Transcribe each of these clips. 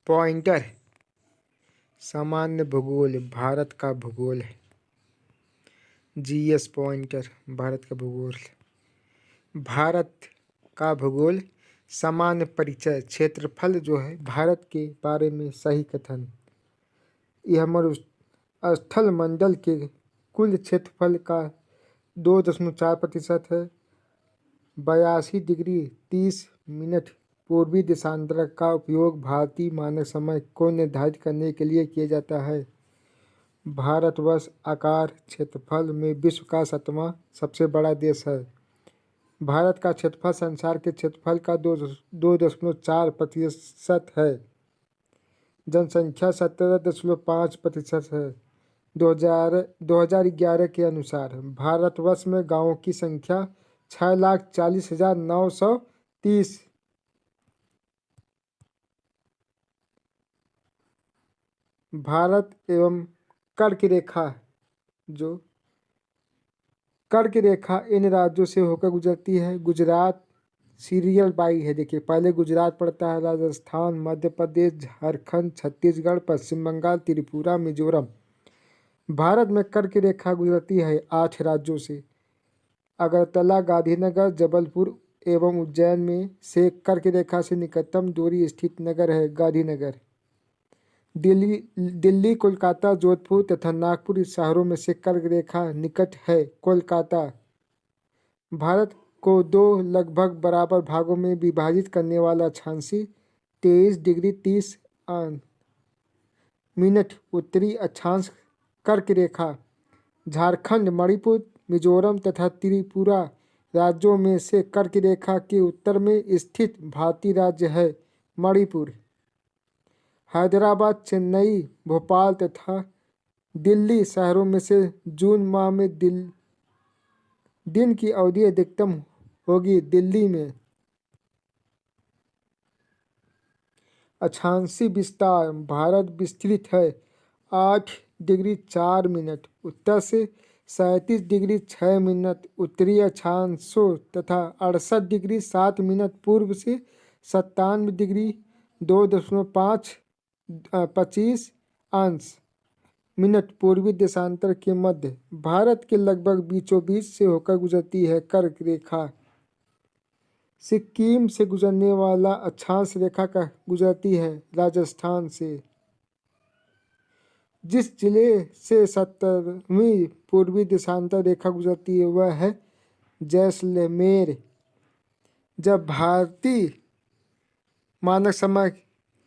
Pointer सामान्य भूगोल भारत का भूगोल है। जीएस पॉइंटर भारत का भूगोल। भारत का भूगोल सामान्य परिचय क्षेत्रफल जो है भारत के बारे में सही कथन। यह मरुस्थल मंडल के कुल क्षेत्रफल का 2.4% है। 82 डिग्री 30 मिनट पूर्वी देशांतर का उपयोग भारतीय मानक समय को निर्धारित करने के लिए किया जाता है। भारतवर्ष आकार क्षेत्रफल में विश्व का 7वां सबसे बड़ा देश है। भारत का क्षेत्रफल संसार के क्षेत्रफल का 2.4% है। जनसंख्या 17.5% है। 2011 के अनुसार भारतवर्ष में गांवों की संख्या 6,40,930। भारत एवं कर्क रेखा इन राज्यों से होकर गुजरती है। गुजरात सीरियल बाई है। देखिए पहले गुजरात पड़ता है, राजस्थान, मध्य प्रदेश, झारखंड, छत्तीसगढ़, पश्चिम बंगाल, त्रिपुरा, मिजोरम। भारत में कर्क रेखा गुजरती है 8 राज्यों से। अगरतला, गांधीनगर, जबलपुर एवं उज्जैन में से कर्क रेखा से निकटतम दूरी स्थित नगर है गांधीनगर। दिल्ली, कोलकाता, जोधपुर तथा नागपुर शहरों में से कर्क रेखा निकट है। कोलकाता भारत को 2 लगभग बराबर भागों में विभाजित करने वाला अक्षांशी 23 डिग्री 30 मिनट उत्तरी अक्षांश कर्क रेखा झारखंड, मणिपुर, मिजोरम तथा त्रिपुरा राज्यों में से कर्क रेखा के उत्तर में स्थित भारतीय राज्य है मणिपुर। हैदराबाद, चेन्नई, भोपाल तथा दिल्ली शहरों में से जून माह में दिन की अवधि अधिकतम होगी। दिल्ली में अक्षांशीय विस्तार भारत विस्तृत है 8 डिग्री 4 मिनट उत्तर से, 37 डिग्री 6 मिनट उत्तरी अक्षांशों तथा 68 डिग्री 7 मिनट पूर्व से, 97 डिग्री 2.25 मिनट पूर्वी देशांतर के मध्य। भारत के लगभग बीचों बीच से होकर गुजरती है कर्क रेखा। सिक्किम से गुजरने वाला अक्षांश रेखा का गुजरती है राजस्थान से। जिस जिले से 70वीं पूर्वी देशांतर रेखा गुजरती है वह है जैसलमेर। जब भारतीय मानक समय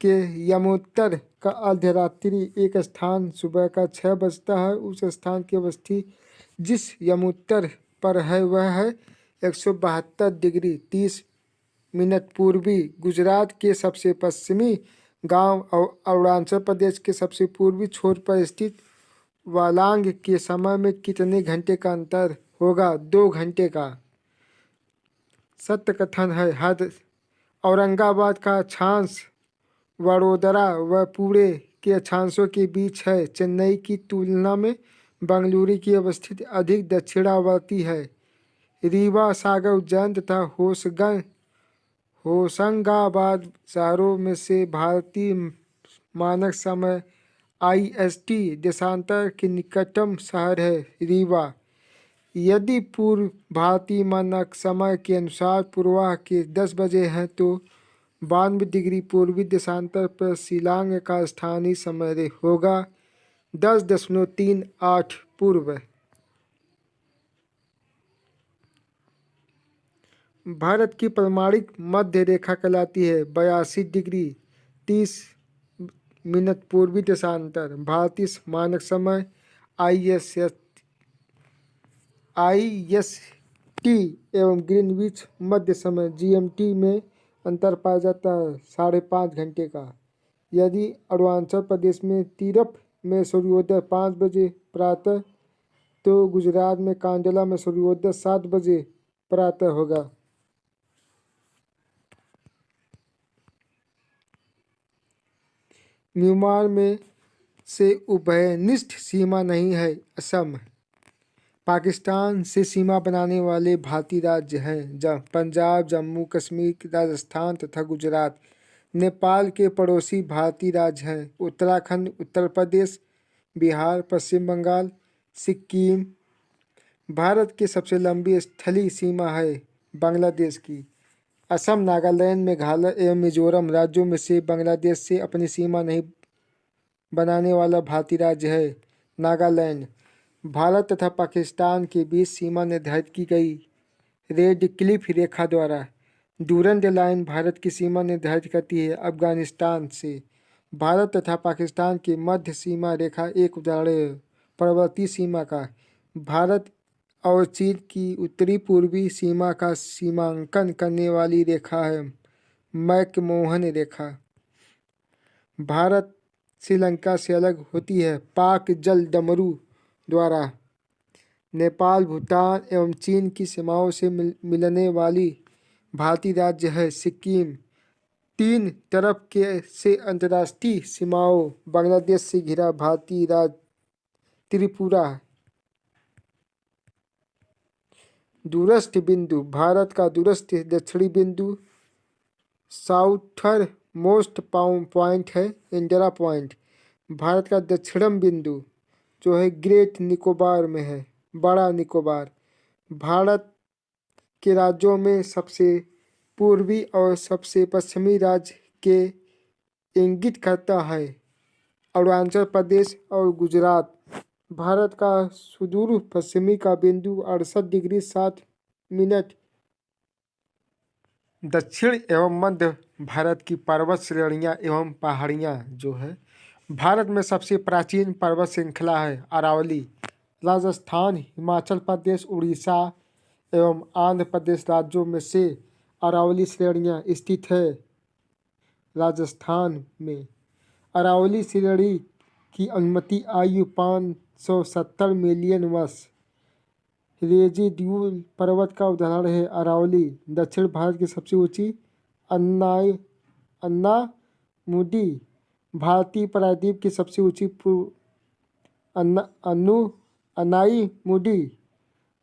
के यमोत्तर का अर्धरात्रि एक स्थान सुबह का 6 बजता है, उस स्थान की अवस्थी जिस यमोत्तर पर है वह है 172 डिग्री 30 मिनट पूर्वी। गुजरात के सबसे पश्चिमी गांव अरुणाचल प्रदेश के सबसे पूर्वी छोर पर स्थित वालांग के समय में कितने घंटे का अंतर होगा? 2 घंटे का। सत्य कथन है हद औरंगाबाद का अक्षांश वडोदरा व पुणे के अक्षांशों के बीच है। चेन्नई की तुलना में बेंगलुरु की अवस्थिति अधिक दक्षिणावर्ती है। रीवा, सागर, उज्जैन तथा होशंगाबाद शहरों में से भारतीय मानक समय IST देशांतर के निकटतम शहर है रीवा। यदि पूर्व भारतीय मानक समय के अनुसार पूर्वाह्न के 10 बजे हैं तो 92 डिग्री पूर्वी देशांतर पर शिलांग का स्थानीय समय होगा 10.38 पूर्व। भारत की प्रमाणिक मध्य रेखा कहलाती है 82 डिग्री 30 मिनट पूर्वी देशांतर। भारतीय मानक समय IST एवं ग्रीनविच मध्य समय GMT में अंतर पाया जाता है 5.5 घंटे का। यदि अरुणाचल प्रदेश में तीरप में सूर्योदय 5 बजे प्रातः तो गुजरात में कांडला में सूर्योदय 7 बजे प्रातः होगा। म्यांमार में से उभयनिष्ठ सीमा नहीं है। असम पाकिस्तान से सीमा बनाने वाले भारतीय राज्य हैं पंजाब, जम्मू कश्मीर, राजस्थान तथा गुजरात। नेपाल के पड़ोसी भारतीय राज्य हैं उत्तराखंड, उत्तर प्रदेश, बिहार, पश्चिम बंगाल, सिक्किम। भारत की सबसे लंबी स्थलीय सीमा है बांग्लादेश की। असम, नागालैंड, मेघालय एवं मिजोरम राज्यों में से बांग्लादेश से अपनी सीमा नहीं बनाने वाला भारतीय राज्य है नागालैंड। भारत तथा पाकिस्तान के बीच सीमा निर्धारित की गई रेड क्लिफ रेखा द्वारा। डूरंड लाइन भारत की सीमा निर्धारित करती है अफगानिस्तान से। भारत तथा पाकिस्तान की मध्य सीमा रेखा एक उदाहरण है पर्वतीय सीमा का। भारत और चीन की उत्तरी पूर्वी सीमा का सीमांकन करने वाली रेखा है मैकमोहन रेखा। भारत श्रीलंका से अलग होती है पाक जल डमरू द्वारा। नेपाल, भूटान एवं चीन की सीमाओं से मिलने वाली भारतीय राज्य है सिक्किम। तीन तरफ के से अंतर्राष्ट्रीय सीमाओं बांग्लादेश से घिरा भारतीय राज्य त्रिपुरा। दूरस्थ बिंदु भारत का दूरस्थ दक्षिणी बिंदु साउथर मोस्ट पॉइंट है इंदिरा पॉइंट। भारत का दक्षिणम बिंदु जो है ग्रेट निकोबार में है बड़ा निकोबार। भारत के राज्यों में सबसे पूर्वी और सबसे पश्चिमी राज्य के इंगित करता है अरुणाचल प्रदेश और गुजरात। भारत का सुदूर पश्चिमी का बिंदु 68°7' दक्षिण एवं मध्य भारत की पर्वत श्रेणियाँ एवं पहाड़ियाँ जो है। भारत में सबसे प्राचीन पर्वत श्रृंखला है अरावली। राजस्थान, हिमाचल प्रदेश, उड़ीसा एवं आंध्र प्रदेश राज्यों में से अरावली श्रेणियाँ स्थित है। राजस्थान में अरावली श्रेणी की अनुमति आयु 570 मिलियन वर्ष। रेजिड्यूल पर्वत का उदाहरण है अरावली। दक्षिण भारत की सबसे ऊंची अन्नामुडी। भारतीय प्रायद्वीप की सबसे ऊंची अनाईमुडी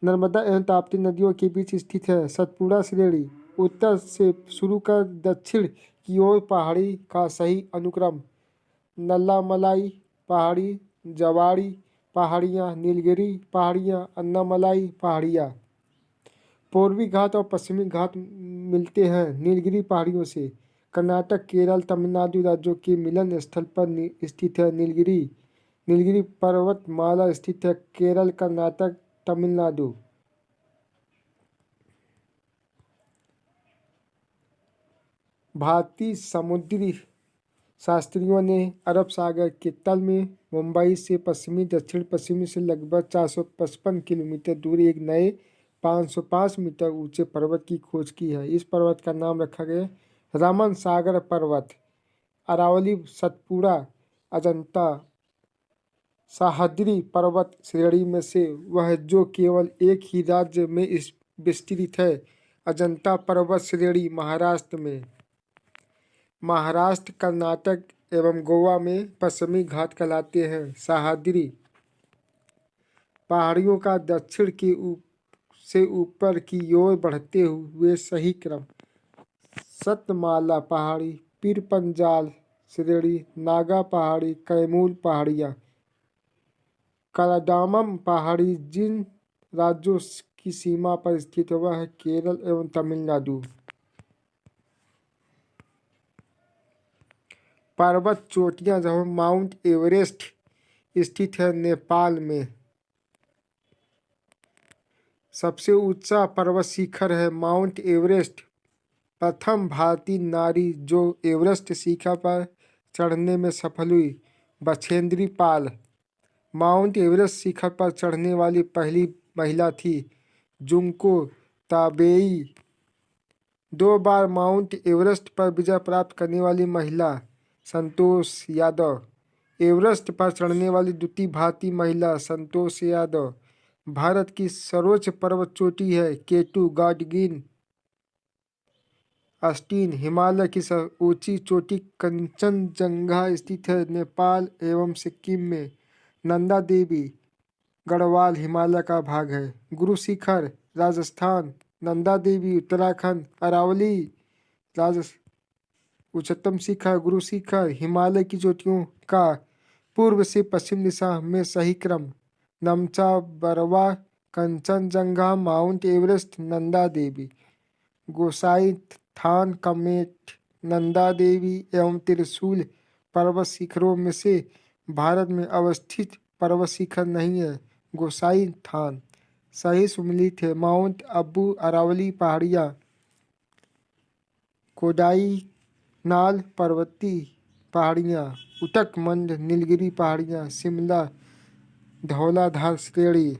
नर्मदा एवं ताप्ती नदियों के बीच स्थित है। सतपुड़ा श्रेणी उत्तर से शुरू कर दक्षिण की ओर पहाड़ी का सही अनुक्रम नल्लामलाई पहाड़ी, जवाड़ी पहाड़ियाँ, नीलगिरी पहाड़ियाँ, अन्नामलाई पहाड़ियाँ। पूर्वी घाट और पश्चिमी घाट मिलते हैं नीलगिरी पहाड़ियों से। कर्नाटक, केरल, तमिलनाडु राज्यों के मिलन स्थल पर स्थित है नीलगिरी। नीलगिरी पर्वतमाला स्थित है केरल, कर्नाटक, तमिलनाडु। भारतीय समुद्री शास्त्रियों ने अरब सागर के तल में मुंबई से पश्चिमी दक्षिण पश्चिमी से लगभग 455 किलोमीटर दूर एक नए 505 मीटर ऊंचे पर्वत की खोज की है। इस पर्वत का नाम रखा गया रामन सागर पर्वत। अरावली, सतपुड़ा, अजंता सह्याद्री पर्वत श्रेणी में से वह जो केवल एक ही राज्य में विस्तृत है। अजंता पर्वत श्रेणी महाराष्ट्र में। महाराष्ट्र, कर्नाटक एवं गोवा में पश्चिमी घाट कहलाते हैं। सह्याद्री पहाड़ियों का दक्षिण की से ऊपर की ओर बढ़ते हुए सही क्रम। सतमाला पहाड़ी, पीरपंजाल श्रेणी, नागा पहाड़ी, कैमूर पहाड़ियाँ। कराडामम पहाड़ी जिन राज्यों की सीमा पर स्थित है वह है केरल एवं तमिलनाडु। पर्वत चोटियाँ जहाँ माउंट एवरेस्ट स्थित है नेपाल में। सबसे ऊंचा पर्वत शिखर है माउंट एवरेस्ट। प्रथम भारतीय नारी जो एवरेस्ट शिखर पर चढ़ने में सफल हुई बछेंद्री पाल। माउंट एवरेस्ट शिखर पर चढ़ने वाली पहली महिला थी जुंको ताबेई। 2 बार माउंट एवरेस्ट पर विजय प्राप्त करने वाली महिला संतोष यादव। एवरेस्ट पर चढ़ने वाली द्वितीय भारतीय महिला संतोष यादव। भारत की सर्वोच्च पर्वत चोटी है केटू गाडगिल अस्टीन। हिमालय की ऊंची चोटी कंचनजंगा स्थित है नेपाल एवं सिक्किम में। नंदा देवी गढ़वाल हिमालय का भाग है। गुरु शिखर राजस्थान। नंदा देवी उत्तराखंड। अरावली उच्चतम शिखर गुरु शिखर हिमालय की चोटियों का पूर्व से पश्चिम दिशा में सही क्रम। Namcha, Barwa, Kanchenjunga, mount Everest, Nanda Devi. गोसाई थान, कमेट, नंदा देवी एवं त्रिशूल पर्वत शिखरों में से भारत में अवस्थित पर्वत शिखर नहीं है। गोसाई थान सही सुमिलित है। माउंट अब्बू, अरावली पहाड़ियाँ, कोडाईनाल पर्वतीय पहाड़ियाँ, उटक मंड, नीलगिरी पहाड़ियाँ, शिमला, धौलाधार श्रेणी।